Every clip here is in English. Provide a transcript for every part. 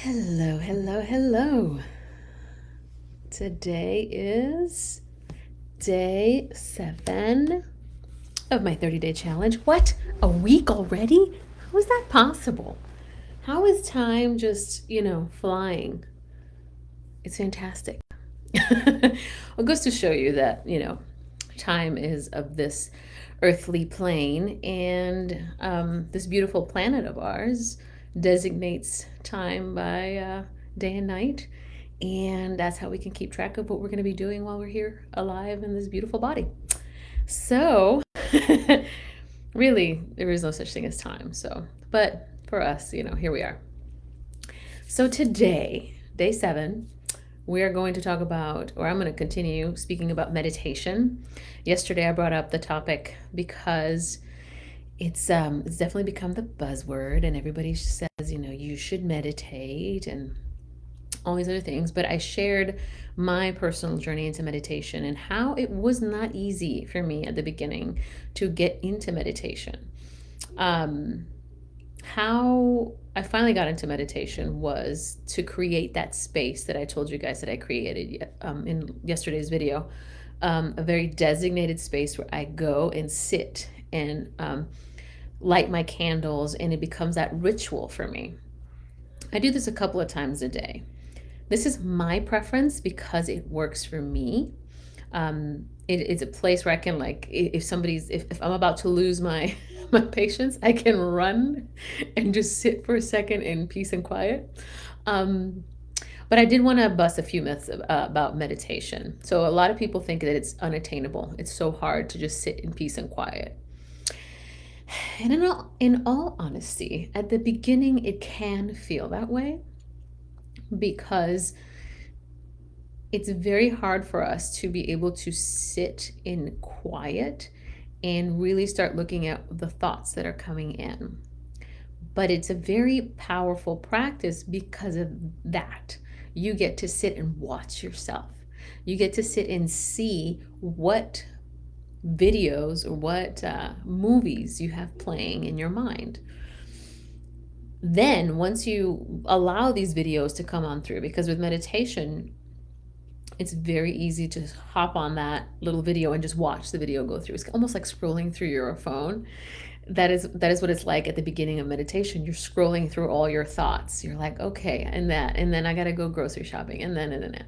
Hello, hello, hello. Today is day 7 of my 30-day challenge. What? A week already? How is that possible? How is time just, flying? It's fantastic. It goes to show you that, time is of this earthly plane, and this beautiful planet of ours designates time by day and night. And that's how we can keep track of what we're going to be doing while we're here alive in this beautiful body. So, really, there is no such thing as time. So, but for us, here we are. So, today, day 7, we are going to talk about, or I'm going to continue speaking about meditation. Yesterday, I brought up the topic because it's definitely become the buzzword, and everybody says, you should meditate and all these other things. But I shared my personal journey into meditation and how it was not easy for me at the beginning to get into meditation. How I finally got into meditation was to create that space that I told you guys that I created in yesterday's video, a very designated space where I go and sit and light my candles, and it becomes that ritual for me. I do this a couple of times a day. This is my preference because it works for me. It's a place where I can, like, if I'm about to lose my my patience, I can run and just sit for a second in peace and quiet. But I did want to bust a few myths about meditation. So a lot of people think that it's unattainable. It's so hard to just sit in peace and quiet. And in all honesty, at the beginning, it can feel that way because it's very hard for us to be able to sit in quiet and really start looking at the thoughts that are coming in. But it's a very powerful practice because of that. You get to sit and watch yourself. You get to sit and see what videos or what movies you have playing in your mind. Then once you allow these videos to come on through, because with meditation, it's very easy to hop on that little video and just watch the video go through. It's almost like scrolling through your phone. That is what it's like at the beginning of meditation. You're scrolling through all your thoughts. You're like, okay, and that, and then I got to go grocery shopping, and then.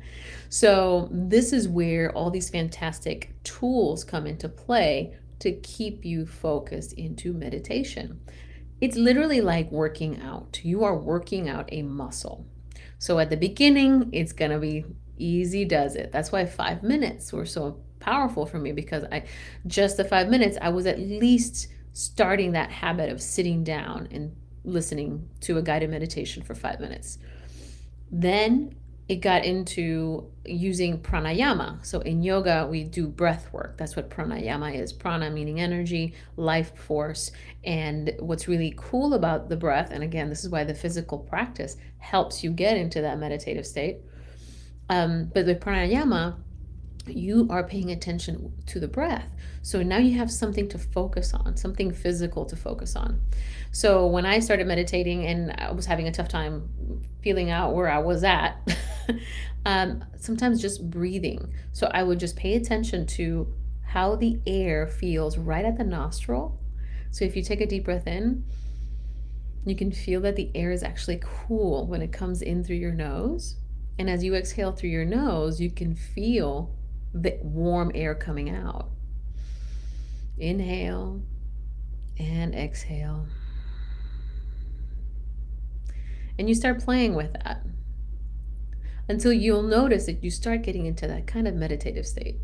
So this is where all these fantastic tools come into play to keep you focused into meditation. It's literally like working out. You are working out a muscle. So at the beginning, it's going to be easy does it. That's why 5 minutes were so powerful for me, because just the 5 minutes, I was at least starting that habit of sitting down and listening to a guided meditation for 5 minutes. Then it got into using pranayama. So in yoga, we do breath work. That's what pranayama is. Prana meaning energy, life force. And what's really cool about the breath, and again, this is why the physical practice helps you get into that meditative state. But with pranayama, you are paying attention to the breath. So now you have something to focus on, something physical to focus on. So when I started meditating and I was having a tough time feeling out where I was at, sometimes just breathing. So I would just pay attention to how the air feels right at the nostril. So if you take a deep breath in, you can feel that the air is actually cool when it comes in through your nose. And as you exhale through your nose, you can feel the warm air coming out. Inhale and exhale. And you start playing with that until you'll notice that you start getting into that kind of meditative state.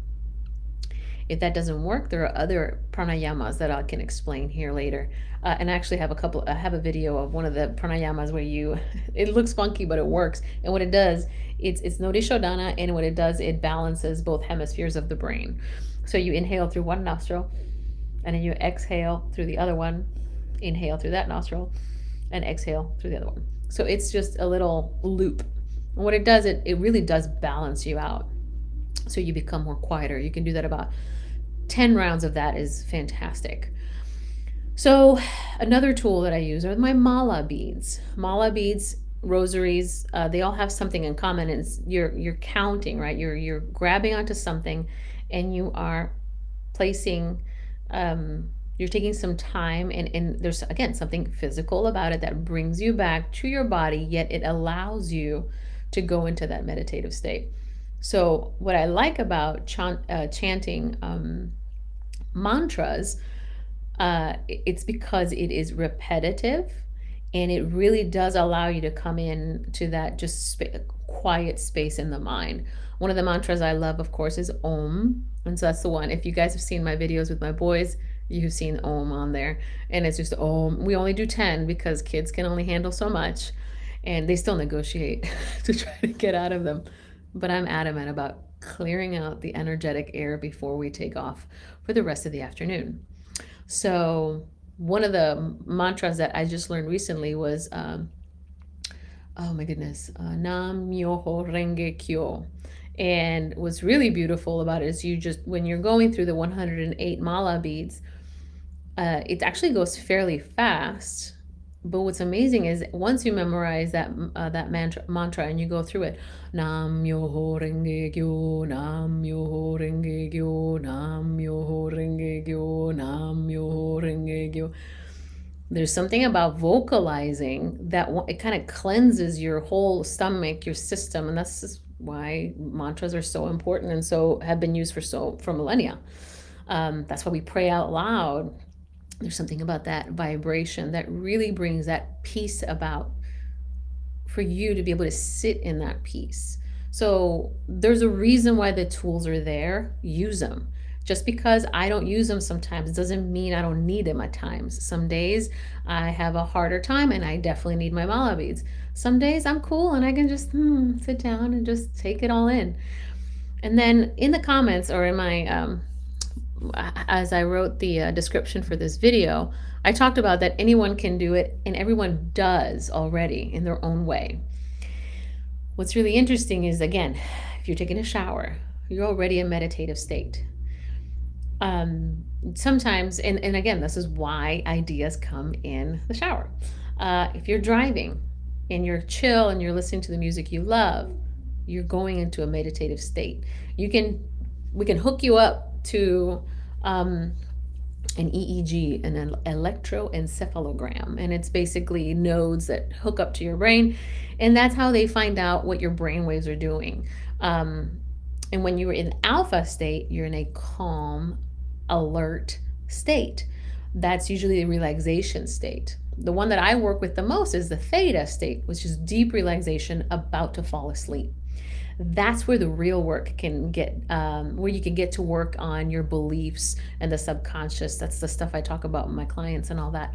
If that doesn't work, there are other pranayamas that I can explain here later. And I actually have I have a video of one of the pranayamas where it looks funky, but it works. And what it does, it's Nordichodana, and what it does, it balances both hemispheres of the brain. So you inhale through one nostril, and then you exhale through the other one, inhale through that nostril, and exhale through the other one. So it's just a little loop. And what it does, it really does balance you out. So you become more quieter. You can do that about 10 rounds of that is fantastic. So another tool that I use are my mala beads. Mala beads rosaries, they all have something in common. It's you're counting, right? You're grabbing onto something, and you are placing. You're taking some time, and there's again something physical about it that brings you back to your body, yet it allows you to go into that meditative state. So what I like about chanting mantras, it's because it is repetitive, and it really does allow you to come in to that just quiet space in the mind. One of the mantras I love, of course, is Om. And so that's the one. If you guys have seen my videos with my boys, you've seen Om on there. And it's just Om. We only do 10 because kids can only handle so much. And they still negotiate to try to get out of them. But I'm adamant about clearing out the energetic air before we take off for the rest of the afternoon. So one of the mantras that I just learned recently was, oh my goodness, Nam Myoho Renge Kyo. And what's really beautiful about it is you just, when you're going through the 108 mala beads, it actually goes fairly fast. But what's amazing is once you memorize that mantra and you go through it, Nam Myoho Renge Kyo, Nam Myoho Renge Kyo, Nam Myoho Renge Kyo, Nam Myoho Renge Kyo. There's something about vocalizing that it kind of cleanses your whole stomach, your system, and that's just why mantras are so important and so have been used for millennia. That's why we pray out loud. There's something about that vibration that really brings that peace about, for you to be able to sit in that peace. So there's a reason why the tools are there. Use them. Just because I don't use them sometimes doesn't mean I don't need them at times. Some days I have a harder time and I definitely need my mala beads. Some days I'm cool and I can just sit down and just take it all in. And then in the comments, or in my as I wrote the description for this video, I talked about that anyone can do it, and everyone does already in their own way. What's really interesting is, again, if you're taking a shower, you're already in meditative state. Sometimes, and again, this is why ideas come in the shower. If you're driving and you're chill and you're listening to the music you love, you're going into a meditative state. We can hook you up to an EEG, an electroencephalogram, and it's basically nodes that hook up to your brain, and that's how they find out what your brain waves are doing. And when you're in alpha state, you're in a calm, alert state. That's usually the relaxation state. The one that I work with the most is the theta state, which is deep relaxation, about to fall asleep. That's where the real work can get, where you can get to work on your beliefs and the subconscious. That's the stuff I talk about with my clients and all that.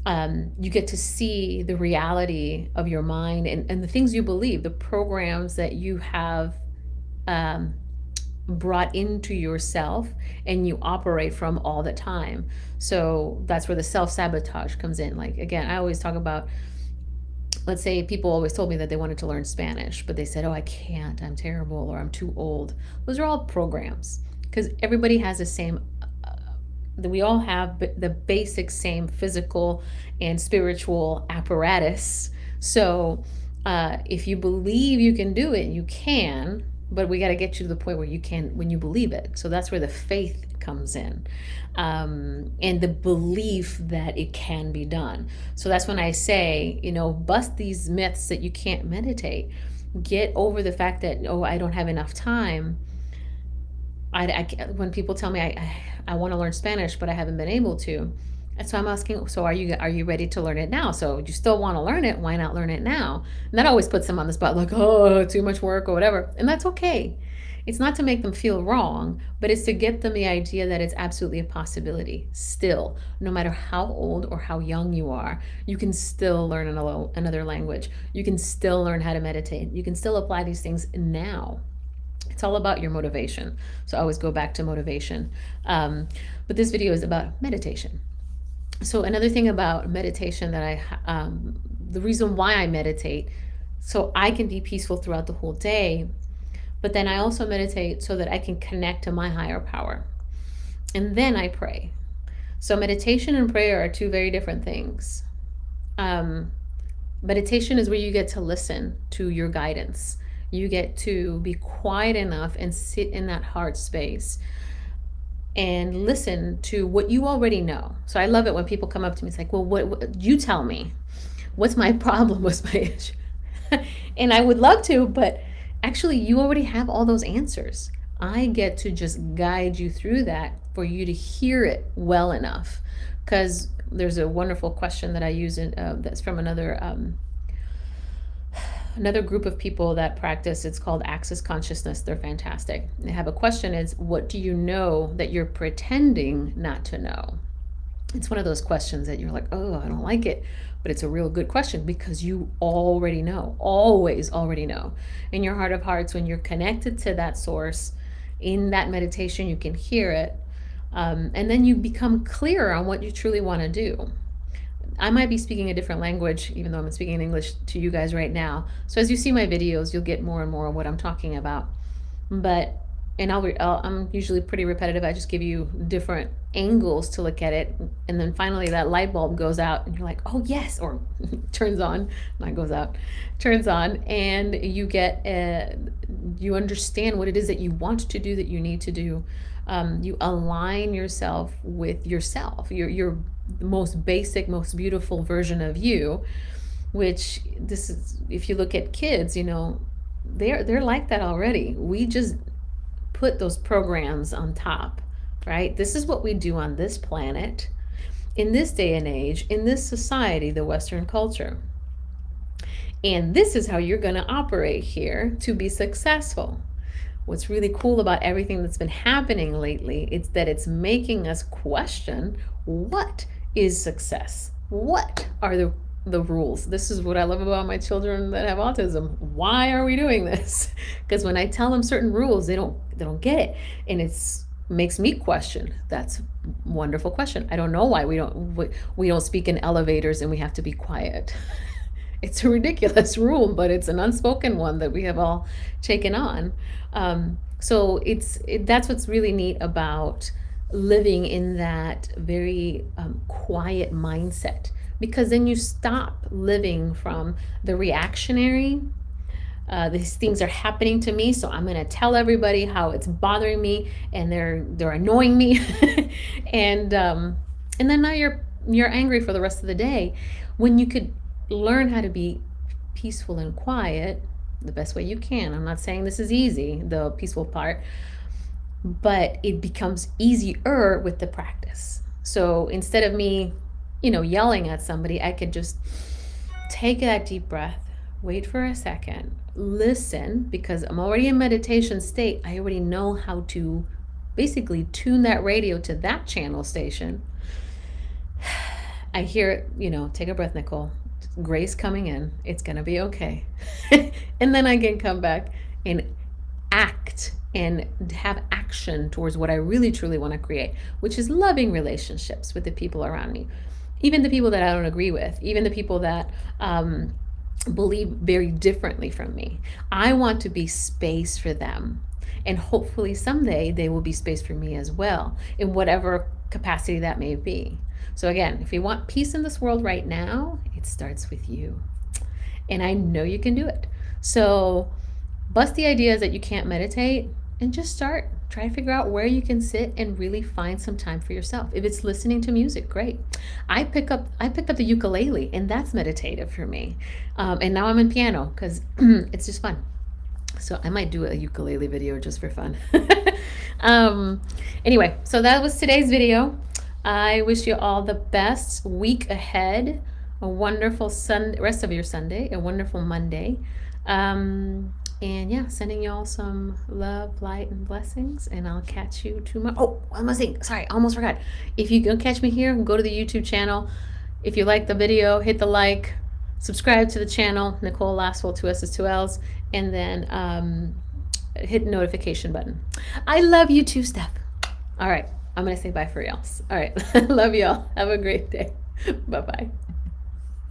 You get to see the reality of your mind and the things you believe, the programs that you have brought into yourself and you operate from all the time. So that's where the self-sabotage comes in. Like, again, I always talk about, let's say people always told me that they wanted to learn Spanish, but they said, oh, I can't, I'm terrible, or I'm too old. Those are all programs, because everybody has the same, we all have the basic same physical and spiritual apparatus. So if you believe you can do it, you can, but we got to get you to the point where you can, when you believe it. So that's where the faith comes in, and the belief that it can be done. So that's when I say, bust these myths that you can't meditate. Get over the fact that, oh, I don't have enough time. When people tell me I want to learn Spanish, but I haven't been able to. And so I'm asking, so are you ready to learn it now? So you still want to learn it, why not learn it now? And that always puts them on the spot, like, oh, too much work or whatever. And that's okay. It's not to make them feel wrong, but it's to get them the idea that it's absolutely a possibility. Still, no matter how old or how young you are, you can still learn another language. You can still learn how to meditate. You can still apply these things now. It's all about your motivation. So I always go back to motivation. But this video is about meditation. So another thing about meditation that the reason why I meditate, so I can be peaceful throughout the whole day, but then I also meditate so that I can connect to my higher power. And then I pray. So meditation and prayer are two very different things. Meditation is where you get to listen to your guidance. You get to be quiet enough and sit in that heart space and listen to what you already know. So I love it when people come up to me. It's like, well, what you tell me? What's my problem? What's my issue? And I would love to, but actually, you already have all those answers. I get to just guide you through that for you to hear it well enough. Because there's a wonderful question that I use that's from another group of people that practice. It's called Access Consciousness. They're fantastic. They have a question: is what do you know that you're pretending not to know? It's one of those questions that you're like, oh, I don't like it, but it's a real good question because you already know, always already know. In your heart of hearts, when you're connected to that source in that meditation, you can hear it. And then you become clear on what you truly want to do. I might be speaking a different language, even though I'm speaking in English to you guys right now. So as you see my videos, you'll get more and more of what I'm talking about. But I'm usually pretty repetitive. I just give you different angles to look at it, and then finally that light bulb goes out, and you're like, "Oh yes," or turns on. Not goes out, turns on, and you you understand what it is that you want to do, that you need to do. You align yourself with yourself, your most basic, most beautiful version of you. Which this is, if you look at kids, they're like that already. We just put those programs on top, right? This is what we do on this planet, in this day and age, in this society, the Western culture. And this is how you're going to operate here to be successful. What's really cool about everything that's been happening lately is that it's making us question, what is success? What are the rules? This is what I love about my children that have autism. Why are we doing this? Because when I tell them certain rules, they don't get it, and it's makes me question. That's a wonderful question. I don't know why we don't speak in elevators and we have to be quiet. It's a ridiculous rule, but it's an unspoken one that we have all taken on. So that's what's really neat about living in that very quiet mindset, because then you stop living from the reactionary. These things are happening to me, so I'm going to tell everybody how it's bothering me, and they're annoying me, and then now you're angry for the rest of the day, when you could learn how to be peaceful and quiet the best way you can. I'm not saying this is easy, the peaceful part, but it becomes easier with the practice. So instead of me, yelling at somebody, I could just take that deep breath, wait for a second, listen, because I'm already in meditation state. I already know how to basically tune that radio to that channel station. I hear it, take a breath, Nicole. Grace coming in. It's going to be okay. And then I can come back and act and have action towards what I really truly want to create, which is loving relationships with the people around me, even the people that I don't agree with, even the people that believe very differently from me. I want to be space for them, and hopefully someday they will be space for me as well, in whatever capacity that may be. So again, if you want peace in this world right now, it starts with you. And I know you can do it. So bust the ideas that you can't meditate and just start. Try to figure out where you can sit and really find some time for yourself. If it's listening to music, great. I picked up the ukulele, and that's meditative for me. And now I'm in piano because it's just fun. So I might do a ukulele video just for fun. Anyway, so that was today's video. I wish you all the best week ahead, a wonderful rest of your Sunday, a wonderful Monday. And yeah, sending you all some love, light, and blessings. And I'll catch you tomorrow. Oh, one more thing. Sorry, I almost forgot. If you don't catch me here, go to the YouTube channel. If you like the video, hit the like, subscribe to the channel, Nicole Lasswell, 2 S's, 2 L's, and then hit the notification button. I love you too, Steph. All right, I'm going to say bye for reals. All right, love y'all. Have a great day. Bye-bye.